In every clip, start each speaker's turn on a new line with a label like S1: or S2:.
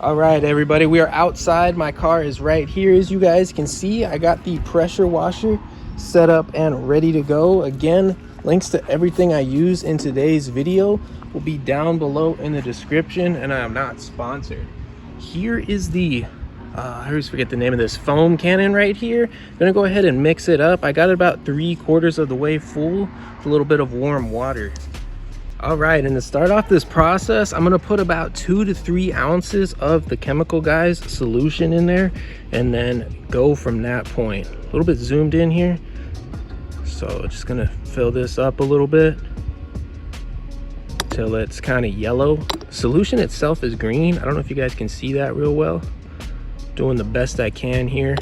S1: All right, everybody, we are outside. My car is right here. As you guys can see, I got the pressure washer set up and ready to go. Again, links to everything I use in today's video will be down below in the description, and I am not sponsored. Here is the I always forget the name of this foam cannon right here. I'm gonna go ahead and mix it up. I got it about 3/4 of the way full with a little bit of warm water. All right, and to start off this process, I'm gonna put about 2 to 3 ounces of the Chemical Guys solution in there and then go from that point. A little bit zoomed in here. So just gonna fill this up a little bit till it's kind of yellow. Solution itself is green. I don't know if you guys can see that real well. Doing the best I can here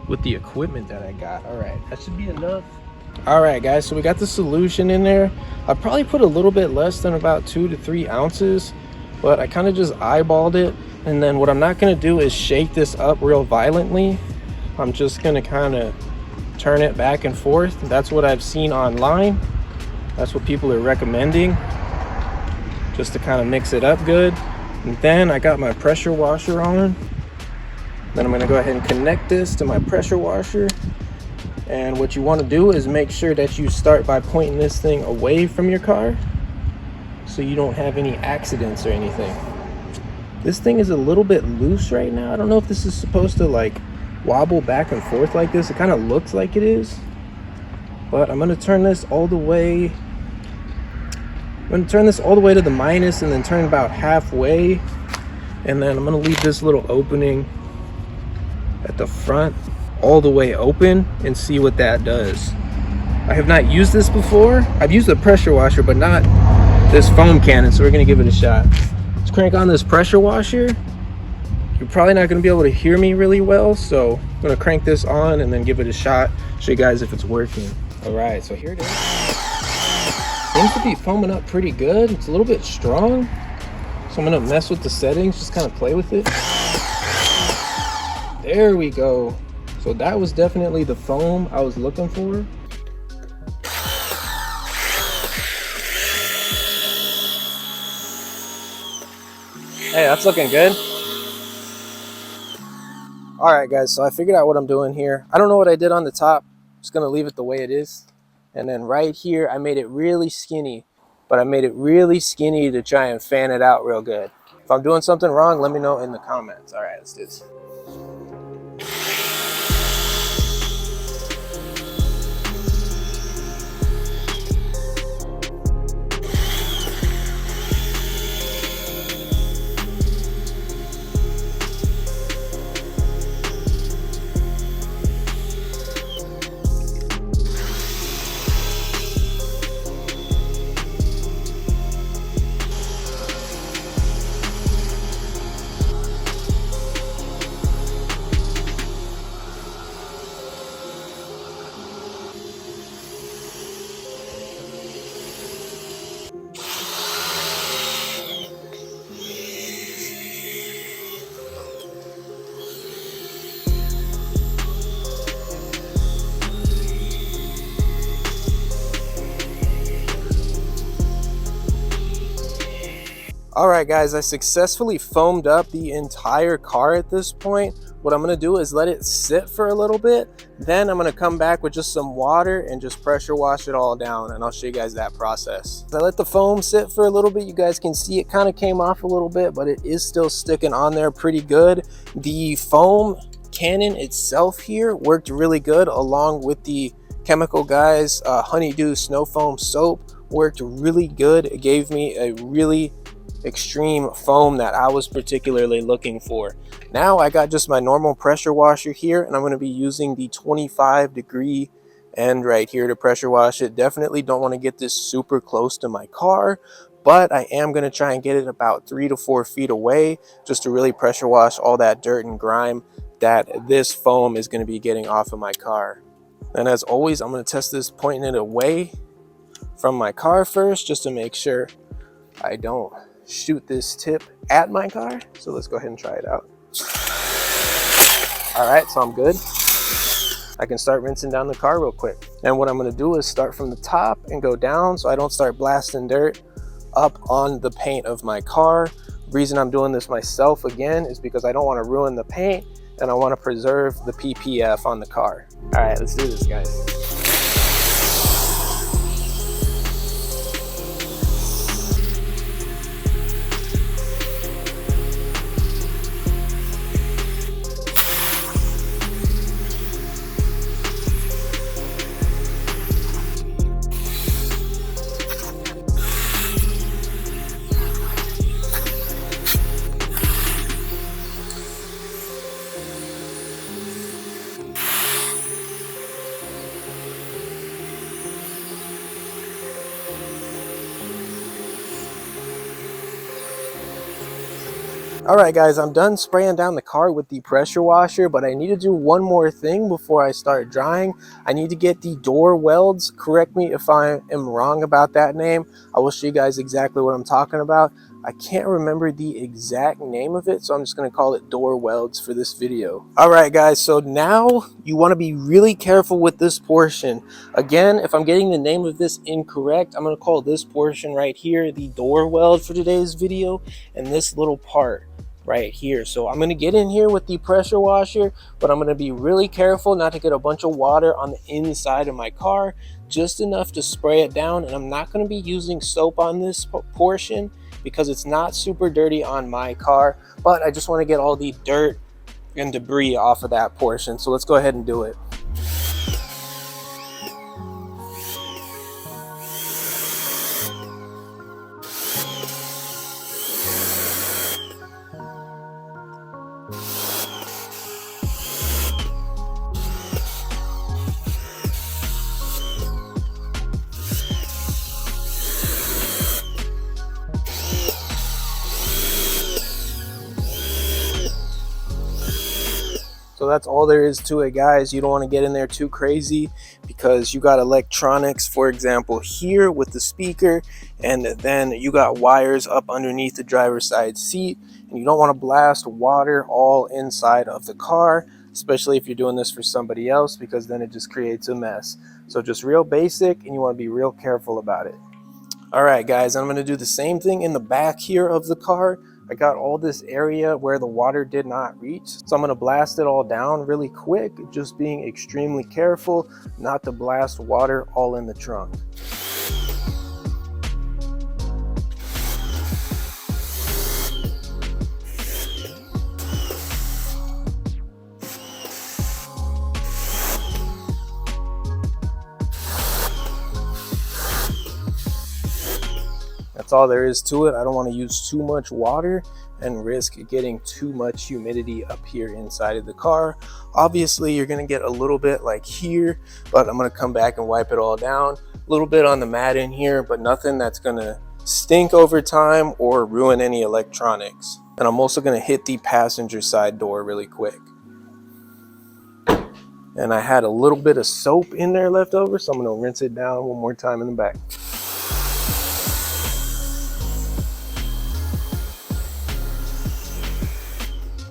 S1: with the equipment that I got. All right, that should be enough. All right, guys, so we got the solution in there. I probably put a little bit less than about 2 to 3 ounces, but I kind of just eyeballed it. And then what I'm not gonna do is shake this up real violently. I'm just gonna kind of turn it back and forth. That's what I've seen online. That's what people are recommending, just to kind of mix it up good. And then I got my pressure washer on. Then I'm gonna go ahead and connect this to my pressure washer. And what you want to do is make sure that you start by pointing this thing away from your car so you don't have any accidents or anything. This thing is a little bit loose right now. I don't know if this is supposed to like wobble back and forth like this. It kind of looks like it is, but I'm going to turn this all the way. I'm going to turn this all the way to the minus and then turn about halfway. And then I'm going to leave this little opening at the front all the way open and see what that does. I have not used this before. I've used the pressure washer, but not this foam cannon, so we're gonna give it a shot. Let's crank on this pressure washer. You're probably not gonna be able to hear me really well, so I'm gonna crank this on and then give it a shot, show you guys if it's working. All right, so here it is. Seems to be foaming up pretty good. It's a little bit strong, so I'm gonna mess with the settings, just kind of play with it. There we go. So that was definitely the foam I was looking for. Hey, that's looking good. All right, guys, so I figured out what I'm doing here. I don't know what I did on the top. I'm just gonna leave it the way it is. And then right here, I made it really skinny, but I made it really skinny to try and fan it out real good. If I'm doing something wrong, let me know in the comments. All right, let's do this. All right, guys, I successfully foamed up the entire car at this point. What I'm gonna do is let it sit for a little bit. Then I'm gonna come back with just some water and just pressure wash it all down, and I'll show you guys that process. I let the foam sit for a little bit. You guys can see it kind of came off a little bit, but it is still sticking on there pretty good. The foam cannon itself here worked really good, along with the Chemical Guys Honeydew Snow Foam Soap. Worked really good. It gave me a really extreme foam that I was particularly looking for. Now I got just my normal pressure washer here, and I'm going to be using the 25-degree end right here to pressure wash it. Definitely don't want to get this super close to my car, but I am going to try and get it about 3 to 4 feet away just to really pressure wash all that dirt and grime that this foam is going to be getting off of my car. And as always, I'm going to test this pointing it away from my car first, just to make sure I don't shoot this tip at my car. So let's go ahead and try it out. All right, so I'm good. I can start rinsing down the car real quick. And what I'm gonna do is start from the top and go down so I don't start blasting dirt up on the paint of my car. The reason I'm doing this myself again is because I don't want to ruin the paint and I want to preserve the PPF on the car. All right, let's do this, guys. All right, guys, I'm done spraying down the car with the pressure washer, but I need to do one more thing before I start drying. I need to get the door welds. Correct me if I am wrong about that name. I will show you guys exactly what I'm talking about. I can't remember the exact name of it, so I'm just going to call it door welds for this video. All right, guys, so now you want to be really careful with this portion. Again, if I'm getting the name of this incorrect, I'm going to call this portion right here the door weld for today's video, and this little part right here. So I'm going to get in here with the pressure washer, but I'm going to be really careful not to get a bunch of water on the inside of my car, just enough to spray it down. And I'm not going to be using soap on this portion because it's not super dirty on my car, but I just want to get all the dirt and debris off of that portion. So let's go ahead and do it. So that's all there is to it, guys. You don't want to get in there too crazy because you got electronics, for example, here with the speaker, and then you got wires up underneath the driver's side seat, and you don't want to blast water all inside of the car, especially if you're doing this for somebody else, because then it just creates a mess. So just real basic, and you want to be real careful about it. All right, guys, I'm going to do the same thing in the back here of the car. I got all this area where the water did not reach, so I'm going to blast it all down really quick, just being extremely careful not to blast water all in the trunk. That's all there is to it. I don't want to use too much water and risk getting too much humidity up here inside of the car. Obviously, you're going to get a little bit like here, but I'm going to come back and wipe it all down. A little bit on the mat in here, but nothing that's going to stink over time or ruin any electronics. And I'm also going to hit the passenger side door really quick. And I had a little bit of soap in there left over, so I'm going to rinse it down one more time in the back.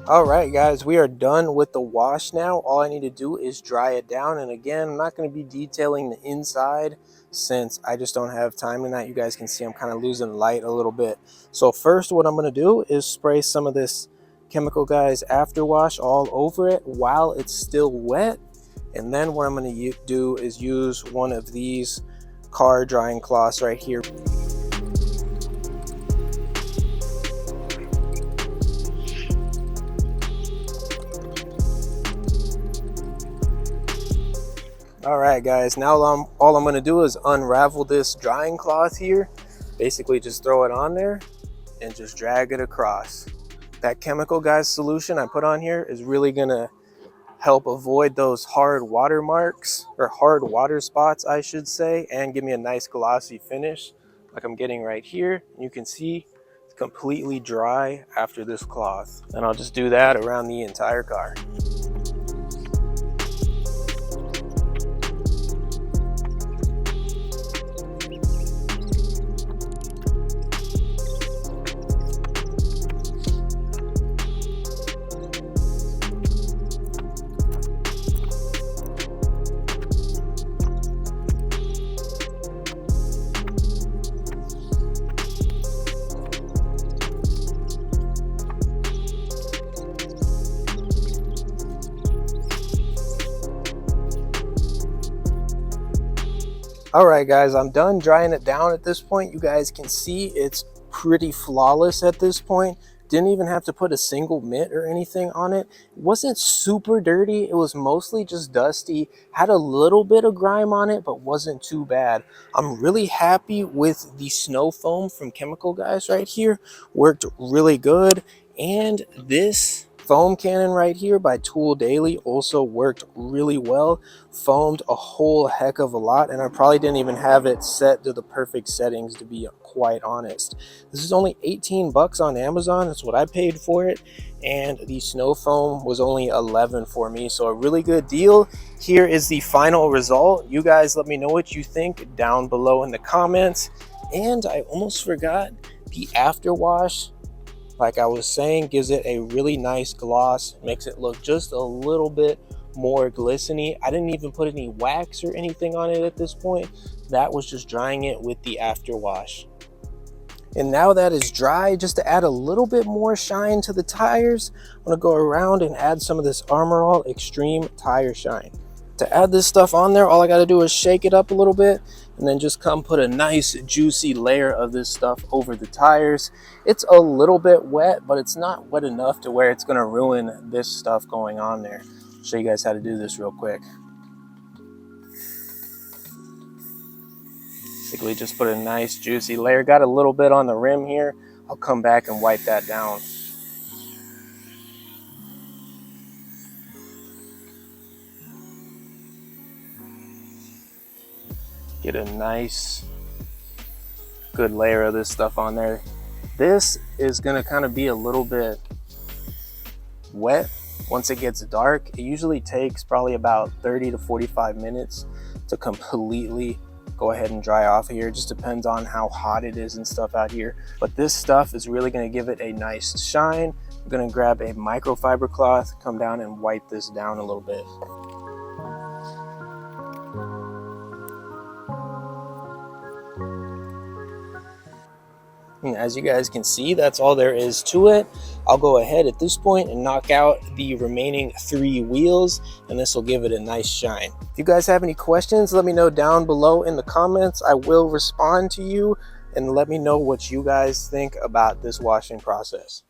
S1: All right, guys, we are done with the wash now. All I need to do is dry it down. And again, I'm not going to be detailing the inside since I just don't have time tonight. You guys can see I'm kind of losing light a little bit. So first, what I'm going to do is spray some of this chemical, guys, after wash all over it while it's still wet. And then what I'm going to do is use one of these car drying cloths right here. All right, guys, now all I'm going to do is unravel this drying cloth here. Basically just throw it on there and just drag it across. That chemical, guys, solution I put on here is really going to help avoid those hard water marks, or hard water spots, I should say, and give me a nice glossy finish like I'm getting right here. You can see it's completely dry after this cloth. And I'll just do that around the entire car. All right, guys, I'm done drying it down at this point. You guys can see it's pretty flawless at this point. Didn't even have to put a single mitt or anything on it. It wasn't super dirty. It was mostly just dusty. Had a little bit of grime on it, but wasn't too bad. I'm really happy with the snow foam from Chemical Guys right here. Worked really good. And this foam cannon right here by Tool Daily also worked really well. Foamed a whole heck of a lot, and I probably didn't even have it set to the perfect settings, to be quite honest. This is only 18 bucks on Amazon. That's what I paid for it, and the snow foam was only 11 for me, so a really good deal. Here is the final result. You guys let me know what you think down below in the comments. And I almost forgot, the afterwash, like I was saying, gives it a really nice gloss, makes it look just a little bit more glistening. I didn't even put any wax or anything on it at this point. That was just drying it with the afterwash. And now that is dry, just to add a little bit more shine to the tires, I'm gonna go around and add some of this Armor All Extreme Tire Shine. To add this stuff on there, all I gotta do is shake it up a little bit and then just come put a nice juicy layer of this stuff over the tires. It's a little bit wet, but it's not wet enough to where it's gonna ruin this stuff going on there. I'll show you guys how to do this real quick. Basically just put a nice juicy layer. Got a little bit on the rim here. I'll come back and wipe that down. Get a nice good layer of this stuff on there. This is gonna kind of be a little bit wet once it gets dark. It usually takes probably about 30 to 45 minutes to completely go ahead and dry off of here. It just depends on how hot it is and stuff out here. But this stuff is really gonna give it a nice shine. I'm gonna grab a microfiber cloth, come down and wipe this down a little bit. And as you guys can see, that's all there is to it. I'll go ahead at this point and knock out the remaining 3 wheels, and this will give it a nice shine. If you guys have any questions, let me know down below in the comments. I will respond to you, and let me know what you guys think about this washing process.